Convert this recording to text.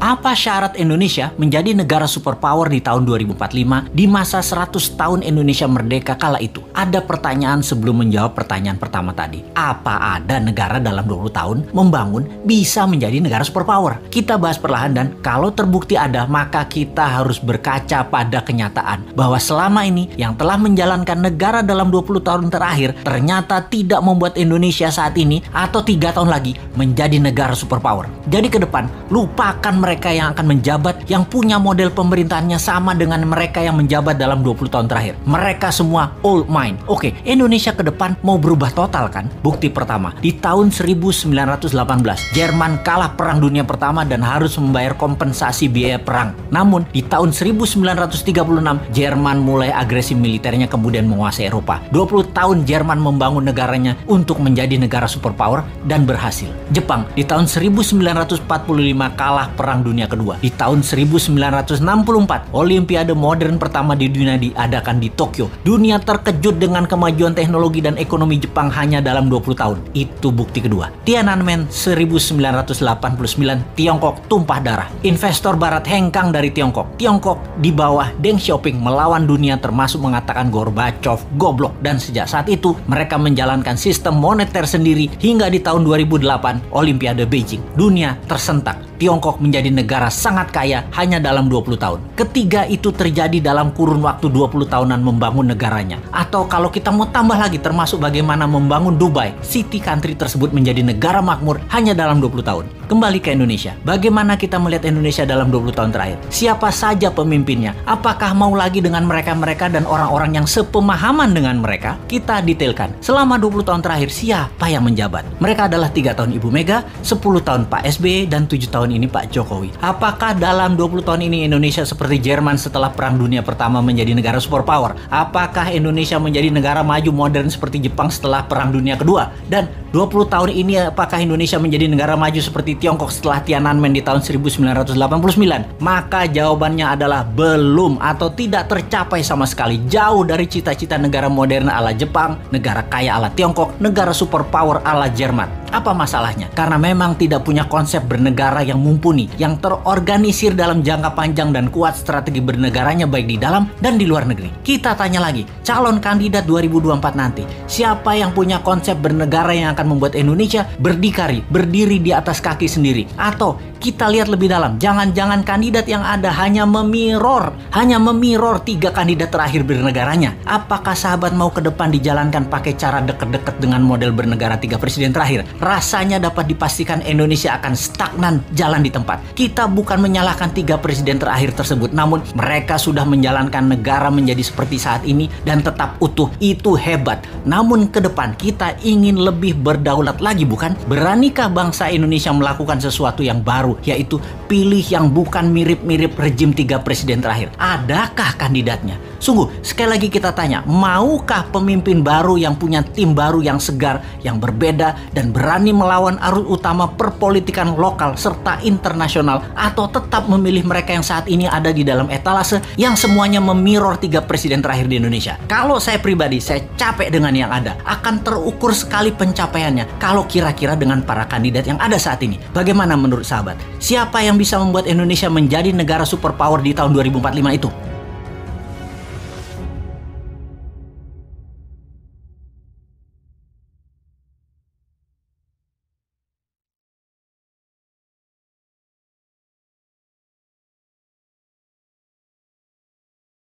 Apa syarat Indonesia menjadi negara superpower di tahun 2045 di masa 100 tahun Indonesia merdeka kala itu? Ada pertanyaan sebelum menjawab pertanyaan pertama tadi. Apa ada negara dalam 20 tahun membangun bisa menjadi negara superpower? Kita bahas perlahan dan kalau terbukti ada, maka kita harus berkaca pada kenyataan bahwa selama ini yang telah menjalankan negara dalam 20 tahun terakhir ternyata tidak membuat Indonesia saat ini atau 3 tahun lagi menjadi negara superpower. Jadi ke depan, lupakan mereka yang akan menjabat yang punya model pemerintahannya sama dengan mereka yang menjabat dalam 20 tahun terakhir. Mereka semua old mind. Oke, Indonesia ke depan mau berubah total kan? Bukti pertama, di tahun 1918, Jerman kalah Perang Dunia Pertama dan harus membayar kompensasi biaya perang. Namun, di tahun 1936, Jerman mulai agresi militernya kemudian menguasai Eropa. 20 tahun Jerman membangun negaranya untuk menjadi negara superpower dan berhasil. Jepang, di tahun 1945 kalah Perang Dunia Kedua. Di tahun 1964, Olimpiade modern pertama di dunia diadakan di Tokyo. Dunia terkejut dengan kemajuan teknologi dan ekonomi Jepang hanya dalam 20 tahun. Itu bukti kedua. Tiananmen 1989, Tiongkok tumpah darah. Investor barat hengkang dari Tiongkok. Tiongkok di bawah Deng Xiaoping melawan dunia termasuk mengatakan Gorbachev goblok, dan sejak saat itu mereka menjalankan sistem moneter sendiri hingga di tahun 2008 Olimpiade Beijing. Dunia tersentak. Tiongkok menjadi negara sangat kaya hanya dalam 20 tahun. Ketiga itu terjadi dalam kurun waktu 20 tahunan membangun negaranya. Atau kalau kita mau tambah lagi termasuk bagaimana membangun Dubai, city country tersebut menjadi negara makmur hanya dalam 20 tahun. Kembali ke Indonesia. Bagaimana kita melihat Indonesia dalam 20 tahun terakhir? Siapa saja pemimpinnya? Apakah mau lagi dengan mereka-mereka dan orang-orang yang sepemahaman dengan mereka? Kita detailkan. Selama 20 tahun terakhir siapa yang menjabat? Mereka adalah 3 tahun Ibu Mega, 10 tahun Pak SBY, dan 7 tahun ini Pak Jokowi. Apakah dalam 20 tahun ini Indonesia seperti Jerman setelah Perang Dunia Pertama menjadi negara superpower? Apakah Indonesia menjadi negara maju modern seperti Jepang setelah Perang Dunia Kedua? Dan 20 tahun ini apakah Indonesia menjadi negara maju seperti Tiongkok setelah Tiananmen di tahun 1989? Maka jawabannya adalah belum atau tidak tercapai sama sekali. Jauh dari cita-cita negara modern ala Jepang, negara kaya ala Tiongkok, negara superpower ala Jerman. Apa masalahnya? Karena memang tidak punya konsep bernegara yang mumpuni, yang terorganisir dalam jangka panjang dan kuat strategi bernegaranya baik di dalam dan di luar negeri. Kita tanya lagi, calon kandidat 2024 nanti, siapa yang punya konsep bernegara yang akan membuat Indonesia berdiri di atas kaki sendiri? Atau kita lihat lebih dalam, jangan-jangan kandidat yang ada hanya memirror 3 kandidat terakhir bernegaranya. Apakah sahabat mau ke depan dijalankan pakai cara deket-deket dengan model bernegara 3 presiden terakhir? Rasanya dapat dipastikan Indonesia akan stagnan jalan di tempat. Kita bukan menyalahkan 3 presiden terakhir tersebut, namun mereka sudah menjalankan negara menjadi seperti saat ini dan tetap utuh. Itu hebat. Namun ke depan kita ingin lebih berdaulat lagi, bukan? Beranikah bangsa Indonesia melakukan sesuatu yang baru, yaitu pilih yang bukan mirip-mirip rejim 3 presiden terakhir? Adakah kandidatnya? Sungguh, sekali lagi kita tanya, maukah pemimpin baru yang punya tim baru yang segar, yang berbeda, dan berani melawan arus utama perpolitikan lokal serta internasional, atau tetap memilih mereka yang saat ini ada di dalam etalase yang semuanya memirror 3 presiden terakhir di Indonesia? Kalau saya pribadi, saya capek dengan yang ada. Akan terukur sekali pencapaiannya kalau kira-kira dengan para kandidat yang ada saat ini. Bagaimana menurut sahabat? Siapa yang bisa membuat Indonesia menjadi negara superpower di tahun 2045 itu?